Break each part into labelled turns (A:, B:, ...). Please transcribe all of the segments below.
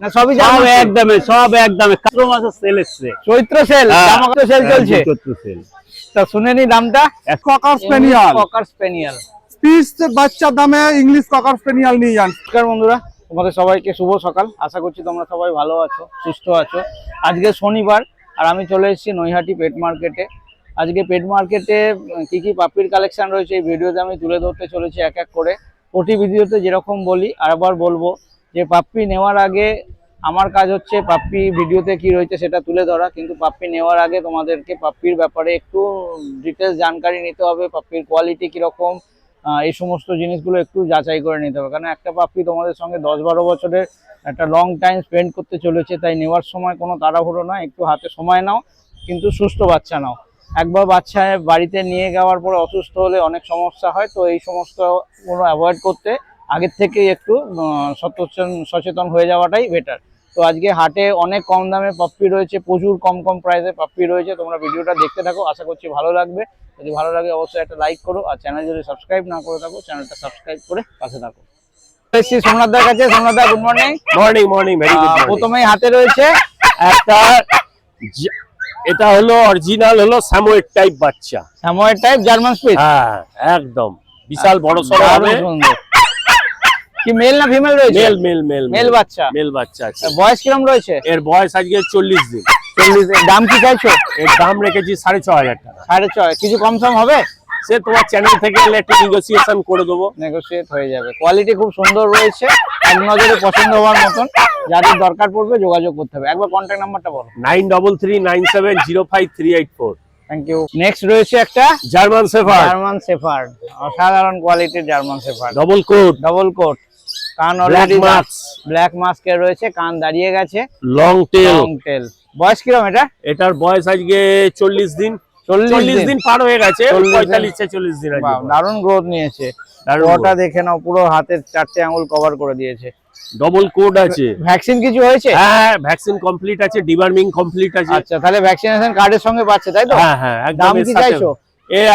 A: না সবই
B: সব একদমে চৈত্র মাসের সেল এসছে।
A: চৈত্র সেল, জামাকাপড় সেল চলছে।
B: চৈত্র সেল।
A: তা শুনে নি দামটা।
C: ককার স্পেনিয়াল,
A: ককার স্পেনিয়াল
C: পিস বাচ্চা দামে ইংলিশ ককার স্পেনিয়াল নিয়ে যান।
A: নমস্কার বন্ধুরা, তোমাদের সবাইকে শুভ সকাল। আশা করছি তোমরা সবাই ভালো আছো, সুস্থ আছো। আজকে শনিবার আর আমি চলে এসেছি নৈহাটি পেট মার্কেটে। আজকে পেট মার্কেটে কি কি পাপ্পির কালেকশন রয়েছে এই ভিডিওতে আমি তুলে ধরতে চলেছি এক এক করে। প্রতি ভিডিওতে যেরকম বলি আরেকবার বলবো যে পাপ্পি নেওয়ার আগে আমার কাজ হচ্ছে পাপ্পি ভিডিওতে কি রয়েছে সেটা তুলে ধরা, কিন্তু পাপ্পি নেওয়ার আগে তোমাদেরকে পাপ্পির ব্যাপারে একটু ডিটেলস জানকারি নিতে হবে। পাপ্পির কোয়ালিটি কীরকম, এই সমস্ত জিনিসগুলো একটু যাচাই করে নিতে হবে, কারণ একটা পাপ্পি তোমাদের সঙ্গে 10-12 বছরের একটা লং টাইম স্পেন্ড করতে চলেছে। তাই নেওয়ার সময় কোনো তাড়াহুড়ো নয়, একটু হাতে সময় নাও, কিন্তু সুস্থ বাচ্চা নাও। একবার বাচ্চা বাড়িতে নিয়ে যাওয়ার পরে অসুস্থ হলে অনেক সমস্যা হয়, তো এই সমস্তগুলো অ্যাভয়েড করতে আগের থেকেই একটু সচেতন হয়ে যাওয়াটাই বেটার। তো আজকে হাটে অনেক কম দামে পাপ্পি রয়েছে, প্রচুর কম প্রাইসে পাপ্পি রয়েছে। তোমরা ভিডিওটা দেখতে থাকো, আশা করছি ভালো লাগবে। যদি ভালো লাগে অবশ্যই একটা লাইক করো, আর চ্যানেল যদি সাবস্ক্রাইব না করে থাকো চ্যানেলটা সাবস্ক্রাইব করে পাশে থাকো। সোমনাথ দার কাছে। সোমনাথ দা, good morning.
B: Morning very good.
A: প্রথমেই হাতে রয়েছে
B: একটা, এটা হলো অরিজিনাল হলো স্যামোয়েড টাইপ বাচ্চা,
A: স্যামোয়েড টাইপ জার্মান স্পিচ।
B: হ্যাঁ একদম বিশাল বড় সরো হবে।
A: কি মেল না ফিমেল রয়েছে? মেল বাচ্চা।
B: মেল বাচ্চা আছে।
A: বয়স কিরকম রয়েছে?
B: এর বয়স আজকে 40 দিন।
A: 40 দিন। দাম কি চাইছো?
B: এর দাম রেখেছি 6,500 টাকা।
A: 6,500। কিছু কম সম হবে?
B: সে তোমার চ্যানেল থেকে একটু নেগোসিয়েশন করে দেবো।
A: নেগোসিয়েট হয়ে যাবে। কোয়ালিটি খুব সুন্দর রয়েছে, এক নজরে পছন্দ হওয়ার মতন। যাদের দরকার পড়বে যোগাযোগ করতে হবে। একবার কন্ট্যাক্ট নাম্বারটা বলো।
B: 9339705384।
A: Thank you. নেক্সট রয়েছে একটা
B: জার্মান শেফার্ড।
A: জার্মান শেফার্ড, অসাধারণ কোয়ালিটির জার্মান শেফার্ড।
B: ডবল কোট,
A: কান অলরেডি ব্ল্যাক মাস্কের রয়েছে, কান দাঁড়িয়ে গেছে,
B: লং টেল।
A: বয়স কিরকম এটা?
B: এটার বয়স আজকে 40 দিন। 40 দিন পার হয়ে গেছে, 45-40 দিন।
A: দারুণ গ্রোথ নিয়েছে। ওটা দেখে নাও, পুরো হাতের 4টে আঙ্গুল কভার করে দিয়েছে।
B: ডবল কোড আছে।
A: ভ্যাকসিন কিছু হয়েছে?
B: হ্যাঁ ভ্যাকসিন কমপ্লিট আছে, ডিওয়ার্মিং কমপ্লিট আছে।
A: আচ্ছা, তাহলে ভ্যাকসিনেশন কার্ডের সঙ্গে পাচ্ছে, তাই তো?
B: হ্যাঁ
A: দাম কি চাইছো?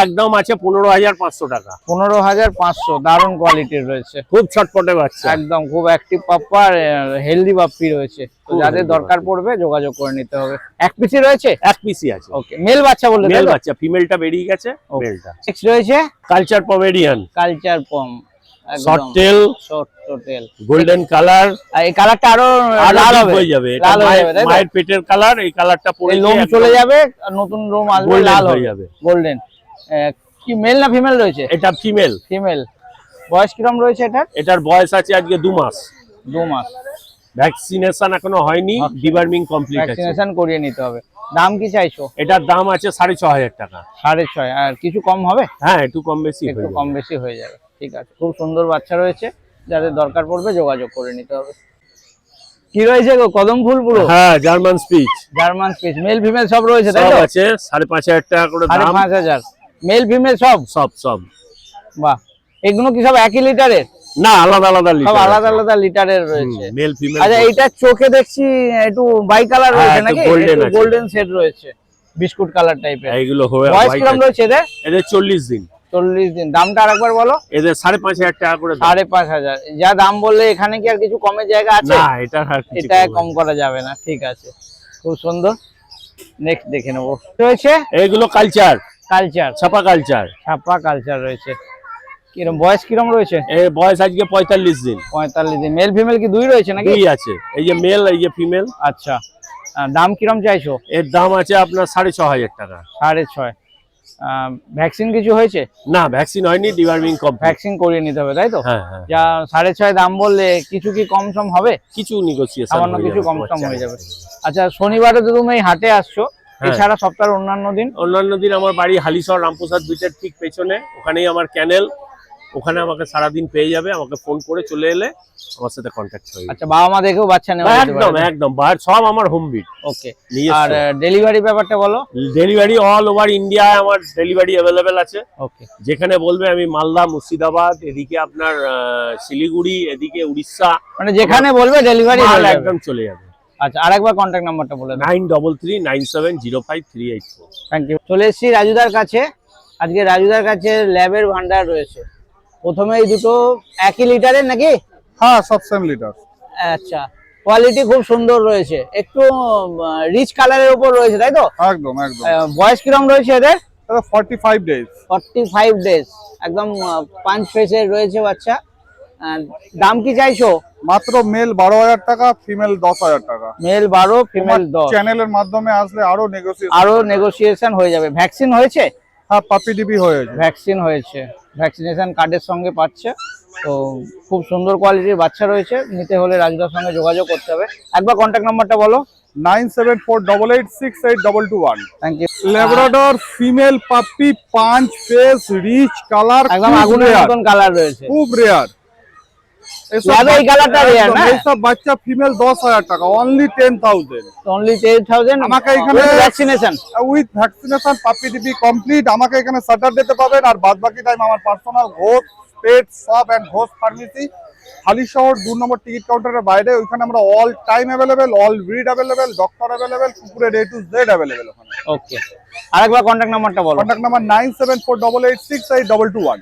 B: একদম আছে 15,500 টাকা।
A: 15,500। দারুণ কোয়ালিটির রয়েছে,
B: খুব ছটপটে বাচ্চা,
A: একদম খুব অ্যাক্টিভ পাপ্পা, হেলদি পাপ্পি রয়েছে। তো যাদের দরকার পড়বে যোগাযোগ করে নিতে হবে। এক পিসি রয়েছে?
B: এক পিসি আছে।
A: ওকে, মেল বাচ্চা বললে?
B: মেল বাচ্চা, ফিমেলটা বেরিয়ে গেছে। মেলটা
A: নেক্সট রয়েছে
B: কালচার পমেরিয়ান।
A: কালচার পম,
B: শর্ট টেল, গোল্ডেন কালার।
A: এই কালারটা আরো লাল হয়ে যাবে। লাল হয়ে যাবে,
B: মায়ের পেটের কালার। এই কালারটা পরে
A: লোম চলে যাবে আর নতুন লোম আসবে, লাল হয়ে যাবে, গোল্ডেন। কি মেল না ফিমেল রয়েছে?
B: এটা ফিমেল।
A: বয়স কিরকম রয়েছে এটার?
B: এটার বয়স আছে আজকে 2 মাস।
A: 2 মাস।
B: ভ্যাকসিনেশন এখনো হয়নি, ডিওয়ার্মিং কমপ্লিট আছে।
A: ভ্যাকসিনেশন করিয়ে নিতে হবে। দাম কি চাইছো?
B: এটার দাম আছে 6,500 টাকা।
A: 6,500। আর কিছু কম হবে?
B: হ্যাঁ একটু কম বেশি
A: হয়ে যাবে। ঠিক আছে, খুব সুন্দর বাচ্চা রয়েছে, যাদের দরকার পড়বে যোগাযোগ করে নিতে হবে। কি রয়েছে গো? কদম ফুল পুরো।
B: হ্যাঁ জার্মান স্পিচ।
A: মেল ফিমেল সব রয়েছে, তাই তো?
B: সব আছে। 5,500 টাকা করে দাম।
A: 5,500। মেল ফিমেল সব। বাহ, এগুলো কি সব একই লিটারের?
B: না, আলাদা
A: সব আলাদা লিটারের রয়েছে।
B: Male female.
A: আচ্ছা, এইটা চোখে দেখছি একটু বাই কালার রয়েছে নাকি? গোল্ডেন শেড রয়েছে, বিস্কুট কালার টাইপের।
B: এইগুলো
A: বয়স কিরকম রয়েছে এদের?
B: 40 দিন।
A: 40 দিন। দামটা আরেকবার বলো।
B: এদের 5,500 টাকা করে।
A: 5,500। যা দাম বললে এখানে কি আর কিছু কমের জায়গা আছে?
B: না, এটা
A: কম করা যাবে না। ঠিক আছে, খুব সুন্দর। নেক্সট দেখে নেবো। রয়েছে
B: এগুলো কালচার, ছাপা
A: কালচার রয়েছে। কিরকম বয়স কিরকম রয়েছে?
B: এর বয়স আজকে 45 দিন।
A: 45 দিন। মেল ফিমেল কি দুই রয়েছে নাকি?
B: দুই আছে, এই যে মেল, এই যে ফিমেল।
A: আচ্ছা, দাম কিরম চাইছো?
B: এর দাম আছে আপনার 6,500 টাকা।
A: 6,500। ভ্যাকসিন কিছু হয়েছে?
B: না, ভ্যাকসিন হয়নি, ডিওয়ার্মিং কমপ্লিট।
A: ভ্যাকসিন করিয়ে নিতে হবে, তাই তো?
B: হ্যাঁ।
A: যা 6,500 দাম বললে কিছু কি কম সম হবে?
B: কিছু নেগোসিয়েশন,
A: সামান্য কিছু কম সম হয়ে যাবে। আচ্ছা, শনিবারে তো তুমি এই হাটে আসছো, এছাড়া সপ্তাহের অন্যান্য দিন?
B: আমার বাড়ি হালিশহর রামপ্রসাদ ব্রিজের ঠিক পেছনে, ওখানেই আমার ক্যানেল। ওখানে আমাকে সারাদিন পেয়ে যাবে, আমাকে ফোন করে চলে এলে আমার সাথে কন্ট্যাক্ট হয়ে যাবে।
A: আচ্ছা, বাবা মা দেখেও বাচ্চা নেওয়া যেতে পারে?
B: একদম সব আমার হোম বিট।
A: ওকে। আর ডেলিভারি ব্যাপারটা বলো।
B: ডেলিভারি অল ওভার ইন্ডিয়া আমার ডেলিভারি অ্যাভেলেবেল আছে।
A: ওকে।
B: যেখানে বলবে, আমি মালদা, মুর্শিদাবাদ, এদিকে আপনার শিলিগুড়ি, এদিকে উড়িষ্যা,
A: মানে যেখানে বলবে ডেলিভারি
B: একদম চলে যাবে।
A: আচ্ছা, আরেকবার কন্ট্যাক্ট নাম্বারটা বলে দাও।
B: 9339705384।
A: Thank you. চলে এসেছি রাজুদার কাছে। আজকে রাজুদার কাছে ল্যাবের ভান্ডার রয়েছে। প্রথমে এই দুটো একই লিটারের নাকি?
C: হ্যাঁ, সব সেম লিটার।
A: আচ্ছা, কোয়ালিটি খুব সুন্দর রয়েছে, একটু রিচ কালারের উপর রয়েছে তাই তো?
C: একদম একদম।
A: বয়স কিরম রয়েছে এদের?
C: 45 ডেজ।
A: 45 ডেজ, একদম পাঁচ ফেসের রয়েছে বাচ্চা। দাম কি চাইছো?
C: মাত্র মেল 12,000 টাকা, ফিমেল 10,000 টাকা।
A: Male 12, female 10।
C: চ্যানেলের মাধ্যমে আসলে
A: আরো নেগোসিয়েশন হয়ে যাবে। ভ্যাকসিন হয়েছে?
C: হ্যাঁ, পাপি ডিবি হয়েছে।
A: ভ্যাকসিন হয়েছে, ভ্যাকসিনেশন কার্ডের সঙ্গে পাচ্ছে। তো খুব সুন্দর কোয়ালিটির বাচ্চা রয়েছে, নিতে হলে রাজুদার সঙ্গে যোগাযোগ করতে হবে। একবার কন্ট্যাক্ট নাম্বারটা বলো।
C: 9748868221।
A: Thank you.
C: ল্যাব্রাডর ফিমেল পাপি, 5 ফেস, রিচ কালার,
A: একদম আগুনের মতন কালার রয়েছে,
C: খুব রেয়ার।
A: এই কালারটা রেয়ার না?
C: এইসব বাচ্চা ফিমেল 10,000 টাকা, অনলি 10,000।
A: অনলি 10,000।
C: আমাকে এখানে
A: ভ্যাকসিনেশন
C: উইথ ভ্যাকসিনেশন পাপি ডিবি কমপ্লিট। আমাকে এখানে স্যাটারডেতে পাবেন, আর বাদ বাকি টাইম আমার personal Ghosh pet shop and Ghosh pharmacy, Halisahar 2 নম্বর টিকিট কাউন্টারের বাইরে। ওইখানে আমরা all time available, all breed available, doctor available, কুকুরের A to Z অ্যাভেলেবেল ওখানে।
A: ওকে, আরেকবার কন্ট্যাক্ট নাম্বারটা বলো।
C: Contact number 9748868221।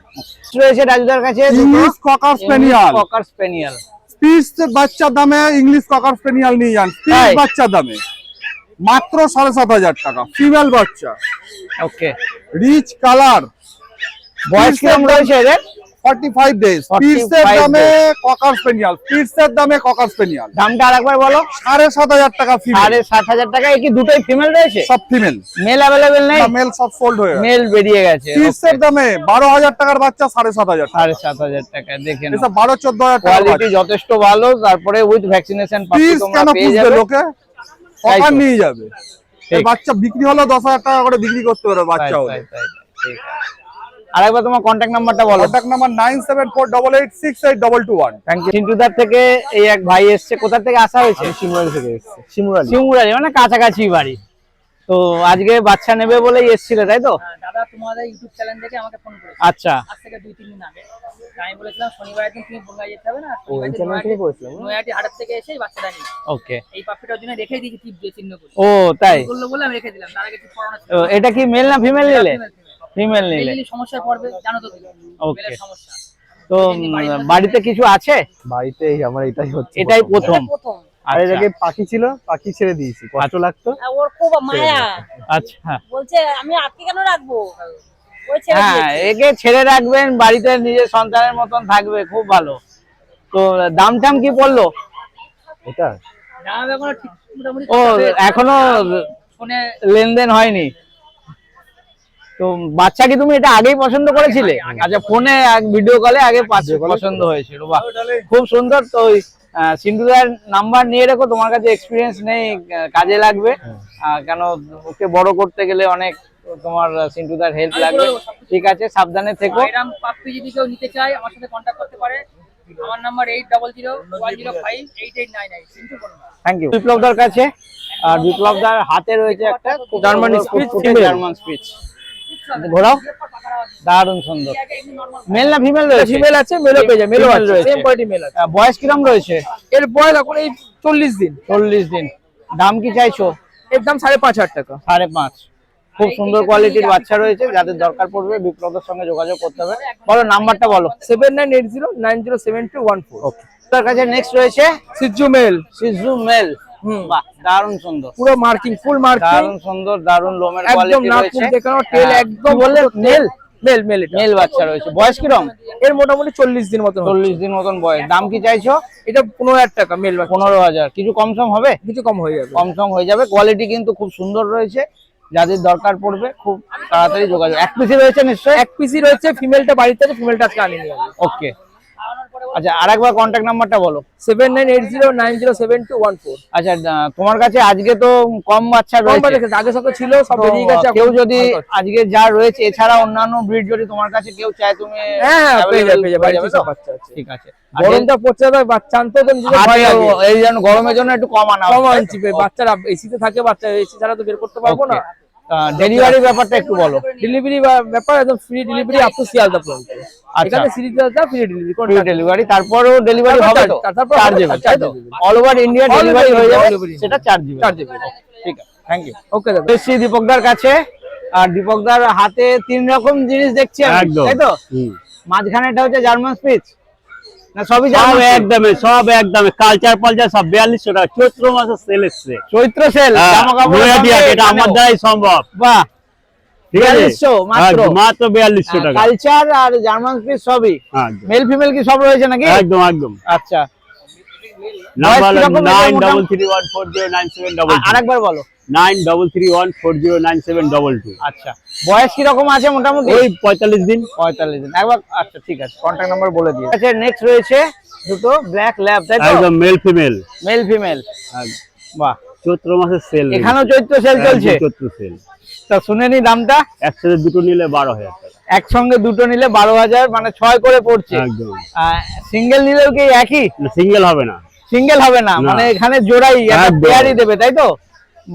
A: রয়েছে রাজুদার কাছে
C: ইংলিশ ককার স্পেনিয়াল,
A: ককার স্পেনিয়াল।
C: পিস বাচ্চা দামে ইংলিশ ককার স্পেনিয়াল নিয়ে যান, পিস
A: তাই?
C: বাচ্চা দামে মাত্র 7,500 টাকা, ফিমেল বাচ্চা,
A: ওকে।
C: Rich colour.
A: বয়স কিরম রয়েছে এদের?
C: 45 ডেজ।
A: 45
C: পিসের দামে ককার স্পেনিয়াল, পিসের দামে ককার স্পেনিয়াল।
A: দামটা আরেকবার বলো।
C: 7,500 টাকা ফিমেল।
A: 7,500 টাকা। এই কি দুটোই ফিমেল রয়েছে?
C: সব ফিমেল,
A: মেল अवेलेबल নেই?
C: মেল সব সোল্ড হয়ে গেছে।
A: মেল বেরিয়ে গেছে।
C: পিসের দামে 12,000 টাকার বাচ্চা 7,500 টাকা।
A: 7,500 টাকা। দেখেন
C: এসব 12-14,000 টাকা
A: কোয়ালিটি যথেষ্ট ভালো, তারপরে উইথ ভ্যাকসিনেশন পাচ্ছি
C: পিস
A: তোমরা
C: কেন
A: পেয়ে
C: পুষবে
A: যাবে।
C: লোকে?
A: তাই
C: ককার
A: তো।
C: নিয়ে যাবে। এই বাচ্চা বিক্রি হলো 10,000 টাকা করে বিক্রি করতে পারে বাচ্চা হলে।
A: তাই, তাই, ঠিক আছে। আরেকবার তোমার কন্ট্যাক্ট নাম্বারটা বলো।
C: Contact number 9748868221।
A: Thank you. চিন্টুদার থেকে এই এক ভাই এসছে, কোথা থেকে আসা হয়েছে?
C: শিমুরালি থেকে এসেছে।
A: শিমুরালি মানে কাছাকাছি বাড়ি। তো আজকে বাচ্চা নেবে বলেই এসেছিলে তাই তো?
D: দাদা তোমাদের ইউটিউব চ্যানেল থেকে আমাকে ফোন করেছে
A: আচ্ছা,
D: আজ থেকে 2-3 দিন আগে। আমি বলেছিলাম শনিবারের দিন তুমি বঙ্গাই যেতে হবে না, নয়াটি হাটের থেকে এসে এই বাচ্চাটা নিয়ে
A: ওকে।
D: এই পাপ্পিটার জন্য রেখে দিয়েছি টিপ দিয়ে চিহ্ন করে।
A: ও তাই?
D: বললো বলে আমি রেখে দিলাম, তার আগে টিপ পড়ানো ছিল।
A: তো এটা কি মেল না ফিমেল নিলে? ফিমেল নিলে।
D: মেইনলি সমস্যায় পড়বে জানো তো তুমি,
A: ওকে।
D: মেলের সমস্যা।
A: তো বাড়িতে কিছু আছে?
E: বাড়িতে এই আমার এটাই হচ্ছে
A: এটাই প্রথম?
D: প্রথম
E: আর এর আগে পাখি ছিল, পাখি ছেড়ে দিয়েছি, কষ্ট লাগতো।
F: ওর খুব মায়া,
A: আচ্ছা,
F: বলছে আমি আটকে কেন রাখবো, ওই ছেড়ে
A: হ্যাঁ
F: দিয়েছে।
A: একে ছেড়ে রাখবেন, বাড়িতে নিজের সন্তানের মতন থাকবে, খুব ভালো। তো দাম টাম কি পড়লো?
E: এটা
D: দাম এখনো ঠিক মোটামুটি
A: ও
D: কথা হয়েছে।
A: এখনো
D: ফোনে
A: লেনদেন হয়নি। তো বাচ্চা কি তুমি এটা আগেই পছন্দ করেছিলে? আচ্ছা, ফোনে ভিডিও কলে আগে পছন্দ হয়েছিল। বাহ, খুব সুন্দর। তো সিন্ধুদার নাম্বার নিয়ে রেখো, তোমার কাছে এক্সপিরিয়েন্স নেই, কাজে লাগবে। কেন ওকে বড় করতে গেলে অনেক তোমার সিন্ধুদার হেল্প লাগবে। ঠিক আছে, সাবধানে থেকো।
D: এরকম পাপ্পি যদি কেউ নিতে চায় আমার সাথে কন্ট্যাক্ট করতে পারে। আমার নাম্বার 8001058899 কিন্তু বলুন।
A: Thank you. বিপ্লবদার কাছে, আর বিপ্লবদার হাতে রয়েছে একটা
E: German speech female.
A: German speech. ঘোরাও, দারুণ সুন্দর। মেল না ফিমেল রয়েছে?
E: ফিমেল আছে, মেলও পেয়ে যায়, মেলও
A: Female
E: আছে,
A: রয়েছে।
E: সেম কোয়ালিটি মেল আছে।
A: বয়স কিরম রয়েছে?
E: এর বয়স এখন এই 40 দিন।
A: 40 দিন। দাম কি চাইছো?
E: এর দাম 5,500 টাকা।
A: 5.5। খুব সুন্দর কোয়ালিটির বাচ্চা রয়েছে, যাদের দরকার পড়বে বিপ্লবের সঙ্গে যোগাযোগ করতে হবে। বলো নাম্বারটা বলো।
E: 7980907214।
A: ওকে। তার কাছে নেক্সট রয়েছে
E: সিজু মেল,
A: সিজু মেল। বাহ, দারুণ সুন্দর,
E: পুরো মার্কিং, ফুল মার্কিং,
A: দারুণ সুন্দর, দারুণ লোমের
E: একদম
A: কোয়ালিটি
E: নাক
A: রয়েছে।
E: মুখ দেখানো, টেল একদম
A: বললে মেল?
E: মেল মেল এটা।
A: মেল বাচ্চা রয়েছে। বয়স কিরম?
E: এর মোটামুটি 40 দিন মতন হবে।
A: 40 দিন মতন বয়স। দাম কি চাইছো?
E: এটা 15,000 টাকা মেল বাচ্চা।
A: 15,000। কিছু কম সম হবে?
E: কিছু কম হয়ে যাবে।
A: কম সম হয়ে যাবে। কোয়ালিটি কিন্তু খুব সুন্দর রয়েছে, যাদের দরকার পড়বে খুব তাড়াতাড়ি যোগাযোগ। এক পিসি রয়েছে নিশ্চয়ই?
E: এক পিসি রয়েছে, ফিমেলটা বাড়িতে আছে, ফিমেলটা আজকে আনিয়ে নিয়ে যাবে।
A: ওকে। আচ্ছা, আরেকবার কন্ট্যাক্ট নাম্বারটা বলো।
E: 7980907214।
A: আচ্ছা, তোমার কাছে আজকে তো কম বাচ্চা রয়েছে,
E: আগে সব ছিল, সব
A: তো
E: বেরিয়ে গেছে।
A: কেউ যদি আজকে যা রয়েছে এছাড়া অন্যান্য ব্রিড যদি তোমার কাছে কেউ চায়, তুমি
E: হ্যাঁ পেয়ে যাবে,
A: available
E: বাড়িতে
A: হয়ে যাবে
E: সব
A: তো?
E: বাচ্চা আছে।
A: ঠিক আছে।
E: গরমটা পড়ছে তো বাচ্চা আনতে তো নিজে ভয় লাগে।
A: এই জন্য গরমের জন্য একটু কম আনা
E: কম আনছি, বাচ্চারা এসিতে থাকে, বাচ্চা এসি ছাড়া তো বের করতে পারবো না।
A: ডেলিভারি ব্যাপারটা একটু বলো।
E: ডেলিভারি ব্যাপার একদম free delivery up to Sealdah পর্যন্ত। এখানে সিরিজটা ফ্রি ডেলিভারি
A: ফ্রি ডেলিভারি, তারপরেও ডেলিভারি হবে তো?
E: তারপর
A: চার্জেবল, তাই তো?
E: chargeable।
A: All over India
E: All over
A: delivery হয়ে
E: India,
A: যাবে,
E: all over India।
A: সেটা চার্জেবল।
E: Chargeable।
A: ঠিক আছে, থ্যাংক ইউ।
E: ওকে দাদা।
A: এসছি দীপকদার কাছে, আর দীপকদার হাতে 3 রকম জিনিস দেখছি আমি,
B: একদম।
A: তাই তো? মাঝখানেটা হচ্ছে জার্মান স্পিচ, না সবই
G: সব
A: জার্মান
G: একদমে, সব একদমে কালচার পালচার সব 4200 টাকা। চৈত্র মাসের সেল এসছে।
A: চৈত্র সেল
G: হ্যাঁ,
A: জামা কাপড়
G: নৈহাটি হাট, এটা আমার দ্বারাই সম্ভব।
A: বাহ,
G: ঠিক আছে?
A: 4200 মাত্র।
G: একদম, মাত্র 4200 টাকা।
A: কালচার আর জার্মান পিস সবই,
G: একদম
A: মেল ফিমেল কি সব রয়েছে নাকি?
G: একদম একদম।
A: আচ্ছা,
G: নাম্বার
A: কিরকম এদের
G: 9331409722।
A: আরেকবার বলো।
G: 9331409722।
A: আচ্ছা, বয়স কি রকম আছে মোটামুটি?
G: ওই 45 দিন।
A: 45 দিন একবার। আচ্ছা ঠিক আছে, কন্ট্যাক্ট নাম্বার বলে দিও। আচ্ছা, নেক্সট রয়েছে দুটো ব্ল্যাক ল্যাব, তাই তো?
G: একদম মেল ফিমেল।
A: মেল ফিমেল, বাহ।
G: চৈত্র মাসের সেল।
A: এখানেও চৈত্র সেল চলছে?
G: চৈত্র সেল।
A: তা শুনে নি দামটা।
G: একসাথে দুটো নিলে 12000 টাকা।
A: একসঙ্গে দুটো নিলে 12000, মানে 6 করে পড়ছে।
G: একদম।
A: সিঙ্গেল নিলেও কি একই?
G: সিঙ্গেল হবে না।
A: সিঙ্গেল হবে না,
G: না।
A: মানে এখানে জোড়াই একটা
G: একদম।
A: পেয়ারই দেবে, তাই তো?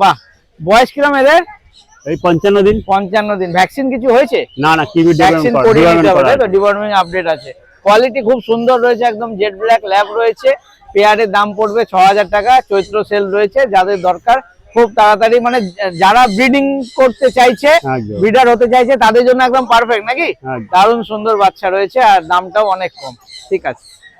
A: বাহ। বয়স কিরকম এদের?
G: এই 55 দিন।
A: 55 দিন। ভ্যাকসিন কিছু হয়েছে?
G: না না, কিবি
A: ভ্যাকসিন করিয়ে নিতে হবে, তাই তো? ডিপার্টমেন্ট আপডেট আছে। কোয়ালিটি খুব সুন্দর রয়েছে, একদম জেড ব্ল্যাক ল্যাব রয়েছে। পেয়ারের দাম পড়বে 6000 টাকা। চৈত্র সেল রয়েছে, যাদের দরকার খুব তাড়াতাড়ি, মানে যারা ব্রিডিং করতে চাইছে,
G: একদম।
A: ব্রিডার হতে চাইছে, তাদের জন্য একদম পারফেক্ট নাকি?
G: একদম।
A: দারুণ সুন্দর বাচ্চা রয়েছে, আর দামটাও অনেক কম। ঠিক আছে।